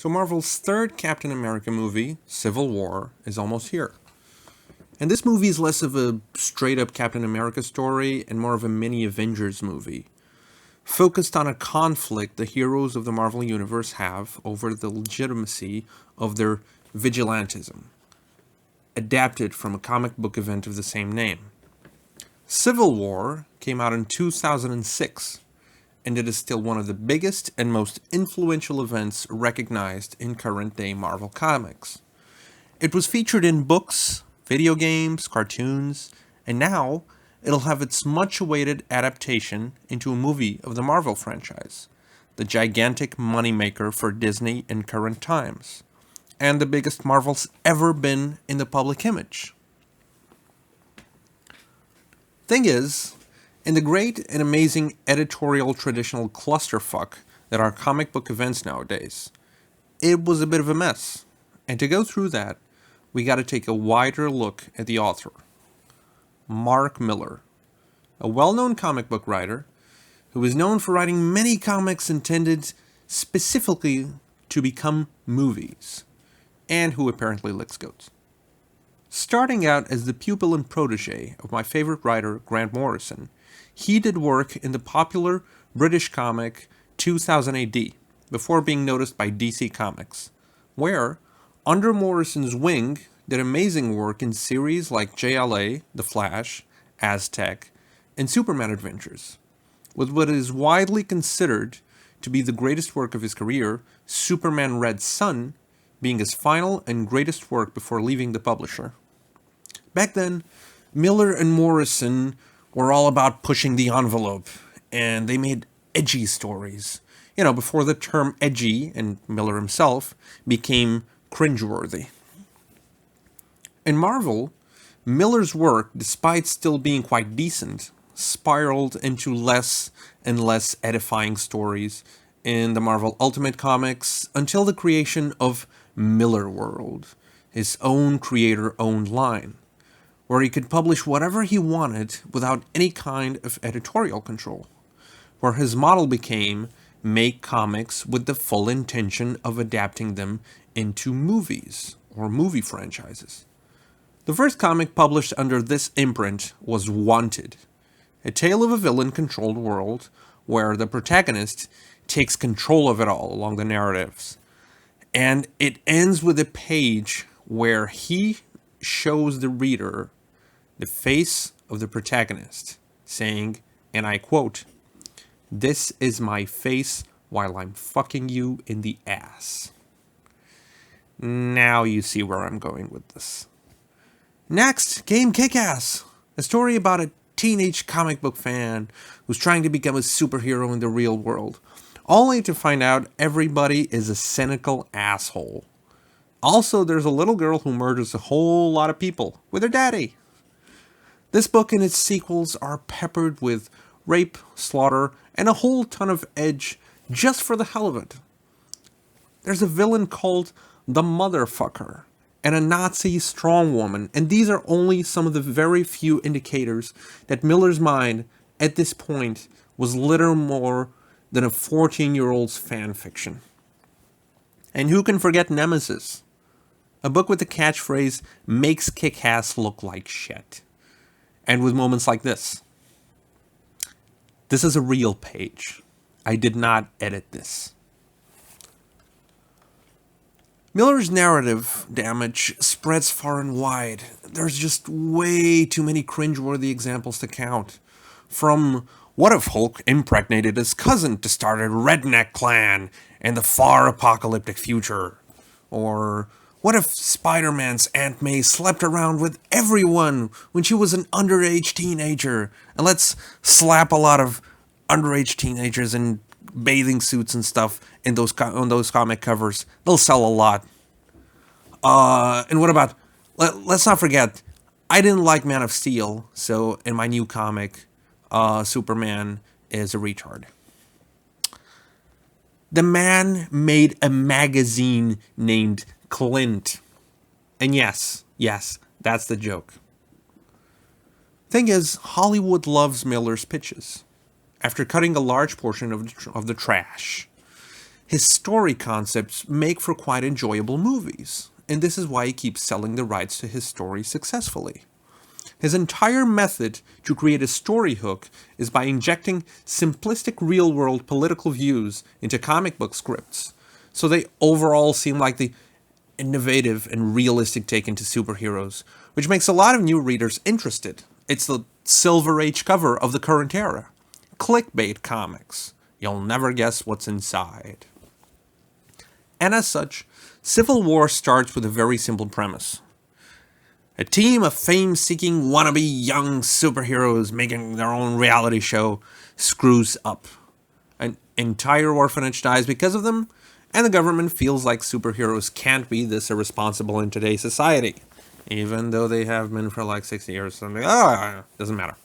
So Marvel's third Captain America movie, Civil War, is almost here. And this movie is less of a straight-up Captain America story and more of a mini Avengers movie, focused on a conflict the heroes of the Marvel Universe have over the legitimacy of their vigilantism, adapted from a comic book event of the same name. Civil War came out in 2006, and it is still one of the biggest and most influential events recognized in current-day Marvel Comics. It was featured in books, video games, cartoons, and now it'll have its much-awaited adaptation into a movie of the Marvel franchise, the gigantic moneymaker for Disney in current times, and the biggest Marvel's ever been in the public image. Thing is, in the great and amazing editorial traditional clusterfuck that are comic book events nowadays, it was a bit of a mess. And to go through that, we gotta take a wider look at the author, Mark Millar, a well-known comic book writer who is known for writing many comics intended specifically to become movies, and who apparently licks goats. Starting out as the pupil and protege of my favorite writer, Grant Morrison, he did work in the popular British comic 2000 AD, before being noticed by DC Comics, where, under Morrison's wing, did amazing work in series like JLA, The Flash, Aztec, and Superman Adventures, with what is widely considered to be the greatest work of his career, Superman Red Sun, being his final and greatest work before leaving the publisher. Back then, Millar and Morrison were all about pushing the envelope, and they made edgy stories. Before the term edgy, and Millar himself, became cringeworthy. In Marvel, Millar's work, despite still being quite decent, spiraled into less and less edifying stories in the Marvel Ultimate Comics until the creation of Millar World, his own creator-owned line, where he could publish whatever he wanted without any kind of editorial control, where his model became make comics with the full intention of adapting them into movies or movie franchises. The first comic published under this imprint was Wanted, a tale of a villain-controlled world where the protagonist takes control of it all along the narratives. And it ends with a page where he shows the reader the face of the protagonist, saying, and I quote, "This is my face while I'm fucking you in the ass." Now you see where I'm going with this. Next came Kick-Ass, a story about a teenage comic book fan who's trying to become a superhero in the real world, only to find out everybody is a cynical asshole. Also, there's a little girl who murders a whole lot of people with her daddy. This book and its sequels are peppered with rape, slaughter, and a whole ton of edge just for the hell of it. There's a villain called the Motherfucker, and a Nazi strongwoman, and these are only some of the very few indicators that Millar's mind, at this point, was little more than a 14-year-old's fan fiction. And who can forget Nemesis? A book with the catchphrase, makes Kick-Ass look like shit. And with moments like this. This is a real page. I did not edit this. Millar's narrative damage spreads far and wide. There's just way too many cringeworthy examples to count. From what if Hulk impregnated his cousin to start a redneck clan in the far apocalyptic future? Or what if Spider-Man's Aunt May slept around with everyone when she was an underage teenager? And let's slap a lot of underage teenagers in bathing suits and stuff in on those comic covers. They'll sell a lot. And what about, let's not forget, I didn't like Man of Steel, so in my new comic, Superman is a retard. The man made a magazine named Clint. And yes, that's the joke. Thing is, Hollywood loves Millar's pitches. After cutting a large portion of the trash, His story concepts make for quite enjoyable movies, and this is why he keeps selling the rights to his stories successfully. His entire method to create a story hook is by injecting simplistic real-world political views into comic book scripts, so they overall seem like the innovative and realistic take into superheroes, which makes a lot of new readers interested. It's the Silver Age cover of the current era. Clickbait comics. You'll never guess what's inside. And as such, Civil War starts with a very simple premise. A team of fame-seeking wannabe young superheroes making their own reality show screws up. An entire orphanage dies because of them, and the government feels like superheroes can't be this irresponsible in today's society. Even though they have been for like 60 years. Something. Doesn't matter.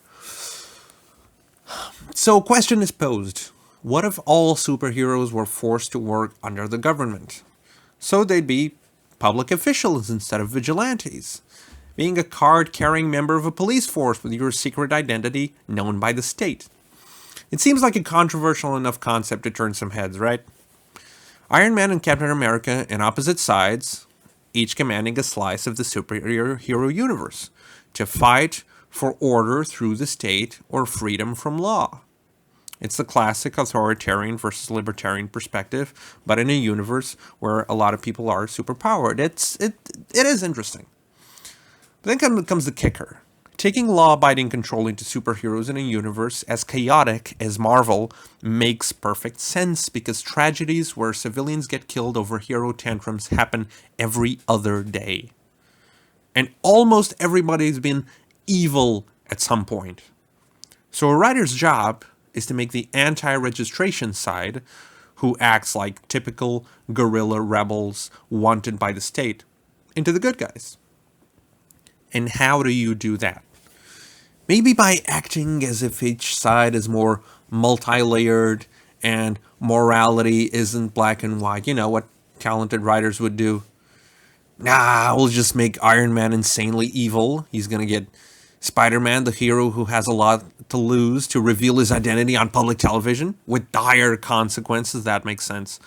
So a question is posed. What if all superheroes were forced to work under the government? So they'd be public officials instead of vigilantes. Being a card-carrying member of a police force with your secret identity known by the state. It seems like a controversial enough concept to turn some heads, right? Iron Man and Captain America in opposite sides, each commanding a slice of the superhero universe, to fight for order through the state or freedom from law. It's the classic authoritarian versus libertarian perspective, but in a universe where a lot of people are superpowered. It is interesting. But then comes the kicker. Taking law-abiding control into superheroes in a universe as chaotic as Marvel makes perfect sense because tragedies where civilians get killed over hero tantrums happen every other day. And almost everybody's been evil at some point. So a writer's job is to make the anti-registration side, who acts like typical guerrilla rebels wanted by the state, into the good guys. And how do you do that? Maybe by acting as if each side is more multi-layered and morality isn't black and white. You know what talented writers would do. We'll just make Iron Man insanely evil. He's gonna get Spider-Man, the hero who has a lot to lose, to reveal his identity on public television with dire consequences. That makes sense.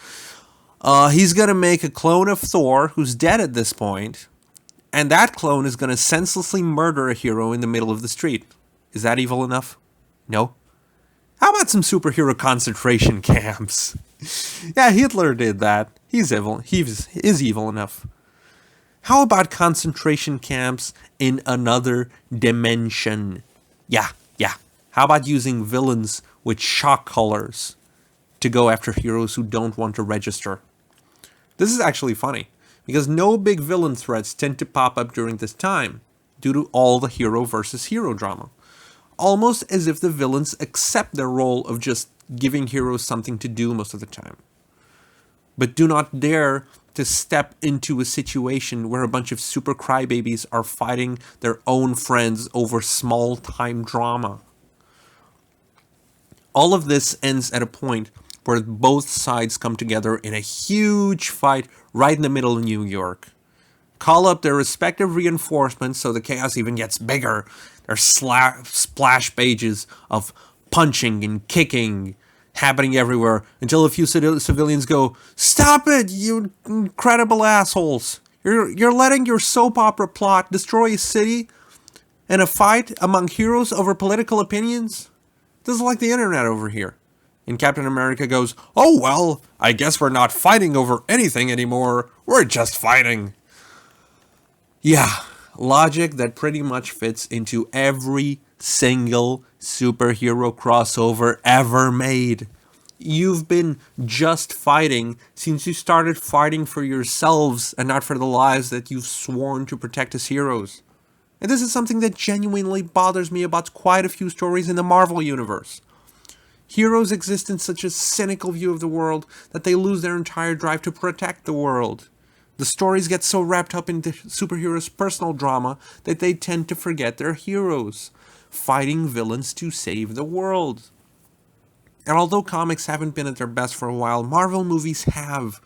He's gonna make a clone of Thor who's dead at this point. And that clone is going to senselessly murder a hero in the middle of the street. Is that evil enough? No? How about some superhero concentration camps? Yeah, Hitler did that. He's evil. He is evil enough. How about concentration camps in another dimension? Yeah. How about using villains with shock collars to go after heroes who don't want to register? This is actually funny, because no big villain threats tend to pop up during this time, due to all the hero versus hero drama. Almost as if the villains accept their role of just giving heroes something to do most of the time. But do not dare to step into a situation where a bunch of super crybabies are fighting their own friends over small-time drama. All of this ends at a point where both sides come together in a huge fight right in the middle of New York. Call up their respective reinforcements so the chaos even gets bigger. There's splash pages of punching and kicking happening everywhere until a few civilians go, "Stop it, you incredible assholes! You're letting your soap opera plot destroy a city and a fight among heroes over political opinions? This is like the internet over here." And Captain America goes, "Oh well, I guess we're not fighting over anything anymore. We're just fighting." Yeah, logic that pretty much fits into every single superhero crossover ever made. You've been just fighting since you started fighting for yourselves and not for the lives that you've sworn to protect as heroes. And this is something that genuinely bothers me about quite a few stories in the Marvel universe. Heroes exist in such a cynical view of the world that they lose their entire drive to protect the world. The stories get so wrapped up in the superheroes' personal drama that they tend to forget their heroes, fighting villains to save the world. And although comics haven't been at their best for a while, Marvel movies have.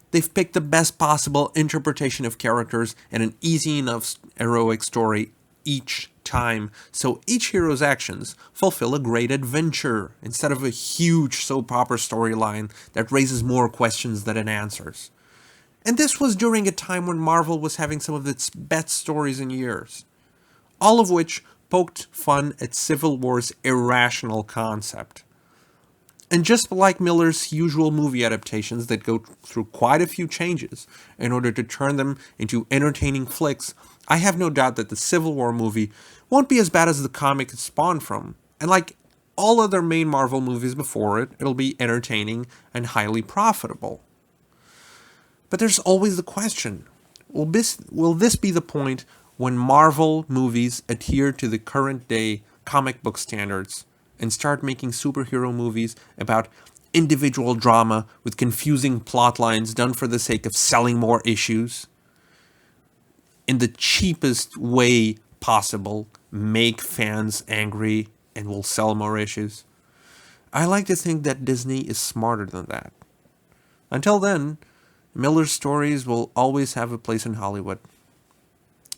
They've picked the best possible interpretation of characters and an easy enough heroic story each time, so each hero's actions fulfill a great adventure instead of a huge soap opera storyline that raises more questions than it answers. And this was during a time when Marvel was having some of its best stories in years, all of which poked fun at Civil War's irrational concept. And just like Millar's usual movie adaptations that go through quite a few changes in order to turn them into entertaining flicks, I have no doubt that the Civil War movie won't be as bad as the comic it spawned from. And like all other main Marvel movies before it, it'll be entertaining and highly profitable. But there's always the question, will this be the point when Marvel movies adhere to the current day comic book standards and start making superhero movies about individual drama with confusing plot lines done for the sake of selling more issues? In the cheapest way possible, make fans angry and will sell more issues? I like to think that Disney is smarter than that. Until then, Millar's stories will always have a place in Hollywood.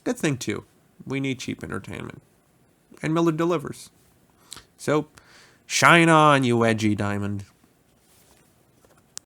Good thing too, we need cheap entertainment. And Millar delivers. So, shine on, you edgy diamond.